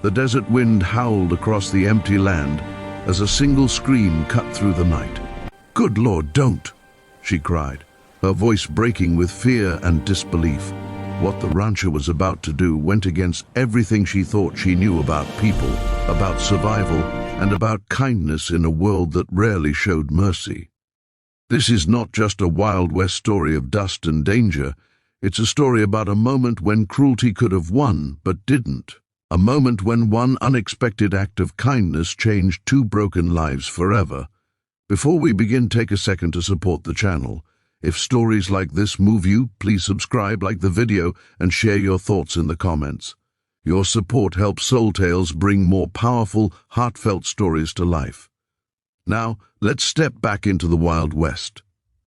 The desert wind howled across the empty land as a single scream cut through the night. "Good Lord, don't!" she cried, her voice breaking with fear and disbelief. What the rancher was about to do went against everything she thought she knew about people, about survival, and about kindness in a world that rarely showed mercy. This is not just a Wild West story of dust and danger. It's a story about a moment when cruelty could have won, but didn't. A moment when one unexpected act of kindness changed two broken lives forever. Before we begin, take a second to support the channel. If stories like this move you, please subscribe, like the video, and share your thoughts in the comments. Your support helps Soul Tales bring more powerful, heartfelt stories to life. Now, let's step back into the Wild West.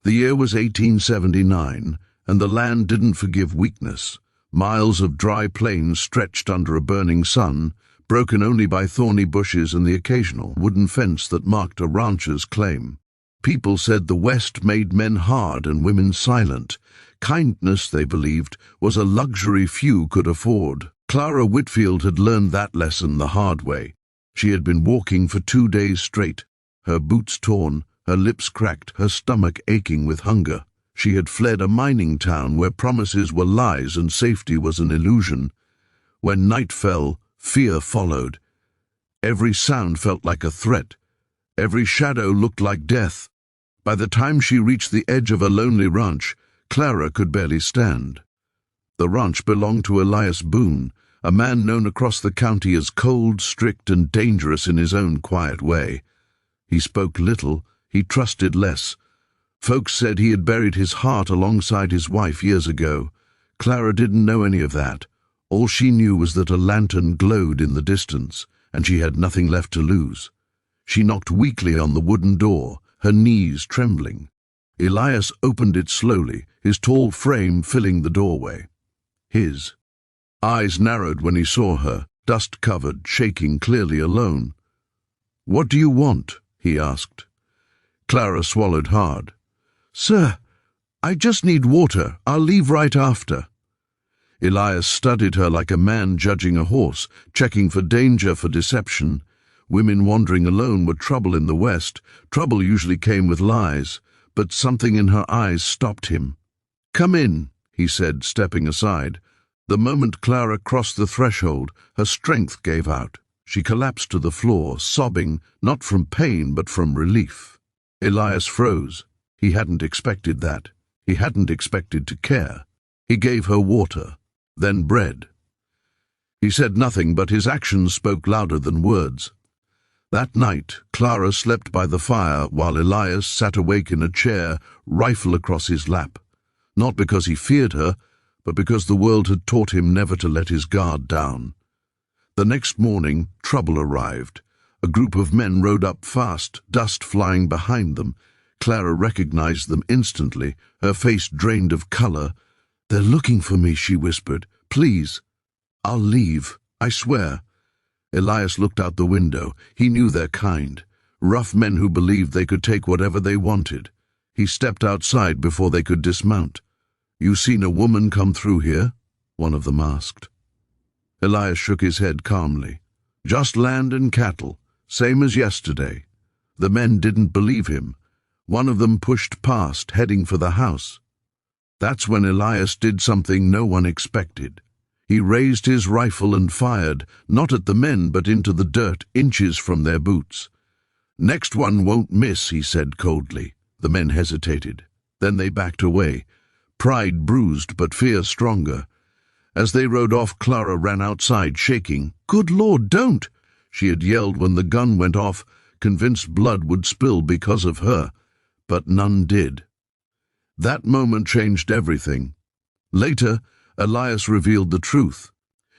The year was 1879, and the land didn't forgive weakness. Miles of dry plains stretched under a burning sun, broken only by thorny bushes and the occasional wooden fence that marked a rancher's claim. People said the West made men hard and women silent. Kindness, they believed, was a luxury few could afford. Clara Whitfield had learned that lesson the hard way. She had been walking for 2 days straight, her boots torn, her lips cracked, her stomach aching with hunger. She had fled a mining town where promises were lies and safety was an illusion. When night fell, fear followed. Every sound felt like a threat. Every shadow looked like death. By the time she reached the edge of a lonely ranch, Clara could barely stand. The ranch belonged to Elias Boone, a man known across the county as cold, strict, and dangerous in his own quiet way. He spoke little, he trusted less. Folks said he had buried his heart alongside his wife years ago. Clara didn't know any of that. All she knew was that a lantern glowed in the distance, and she had nothing left to lose. She knocked weakly on the wooden door, her knees trembling. Elias opened it slowly, his tall frame filling the doorway. His eyes narrowed when he saw her, dust-covered, shaking, clearly alone. "What do you want?" he asked. Clara swallowed hard. "Sir, I just need water. I'll leave right after." Elias studied her like a man judging a horse, checking for danger, for deception. Women wandering alone were trouble in the West. Trouble usually came with lies, but something in her eyes stopped him. "Come in," he said, stepping aside. The moment Clara crossed the threshold, her strength gave out. She collapsed to the floor, sobbing, not from pain but from relief. Elias froze. He hadn't expected that. He hadn't expected to care. He gave her water, then bread. He said nothing, but his actions spoke louder than words. That night, Clara slept by the fire while Elias sat awake in a chair, rifle across his lap. Not because he feared her, but because the world had taught him never to let his guard down. The next morning, trouble arrived. A group of men rode up fast, dust flying behind them. Clara recognized them instantly, her face drained of color. "They're looking for me," she whispered. "Please." "I'll leave, I swear." Elias looked out the window. He knew their kind. Rough men who believed they could take whatever they wanted. He stepped outside before they could dismount. "You seen a woman come through here?" one of them asked. Elias shook his head calmly. "Just land and cattle, same as yesterday." The men didn't believe him. One of them pushed past, heading for the house. That's when Elias did something no one expected. He raised his rifle and fired, not at the men but into the dirt, inches from their boots. "Next one won't miss," he said coldly. The men hesitated. Then they backed away, pride bruised but fear stronger. As they rode off, Clara ran outside, shaking. "Good Lord, don't!" she had yelled when the gun went off, convinced blood would spill because of her. But none did. That moment changed everything. Later, Elias revealed the truth.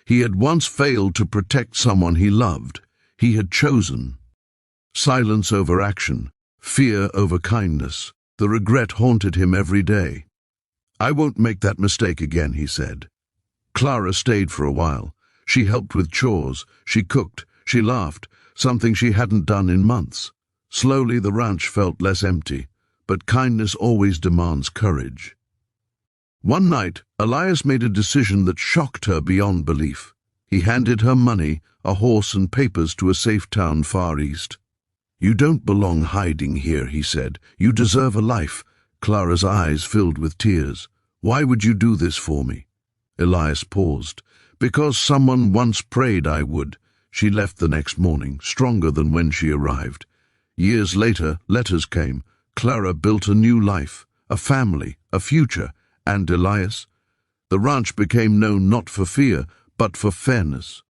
He had once failed to protect someone he loved. He had chosen. Silence over action, fear over kindness. The regret haunted him every day. "I won't make that mistake again," he said. Clara stayed for a while. She helped with chores, she cooked, she laughed, something she hadn't done in months. Slowly the ranch felt less empty. But kindness always demands courage. One night, Elias made a decision that shocked her beyond belief. He handed her money, a horse and papers to a safe town far east. "You don't belong hiding here," he said. "You deserve a life." Clara's eyes filled with tears. "Why would you do this for me?" Elias paused. "Because someone once prayed I would." She left the next morning, stronger than when she arrived. Years later, letters came. Clara built a new life, a family, a future, and Elias? The ranch became known not for fear, but for fairness.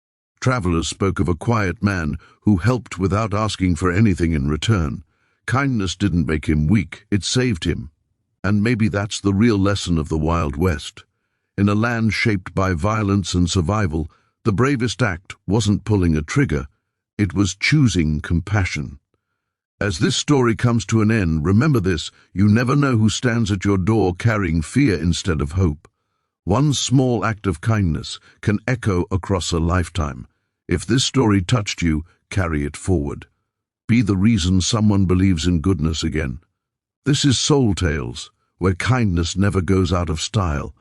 Travelers spoke of a quiet man who helped without asking for anything in return. Kindness didn't make him weak, it saved him. And maybe that's the real lesson of the Wild West. In a land shaped by violence and survival, the bravest act wasn't pulling a trigger, it was choosing compassion. As this story comes to an end, remember this: you never know who stands at your door carrying fear instead of hope. One small act of kindness can echo across a lifetime. If this story touched you, carry it forward. Be the reason someone believes in goodness again. This is Soul Tales, where kindness never goes out of style,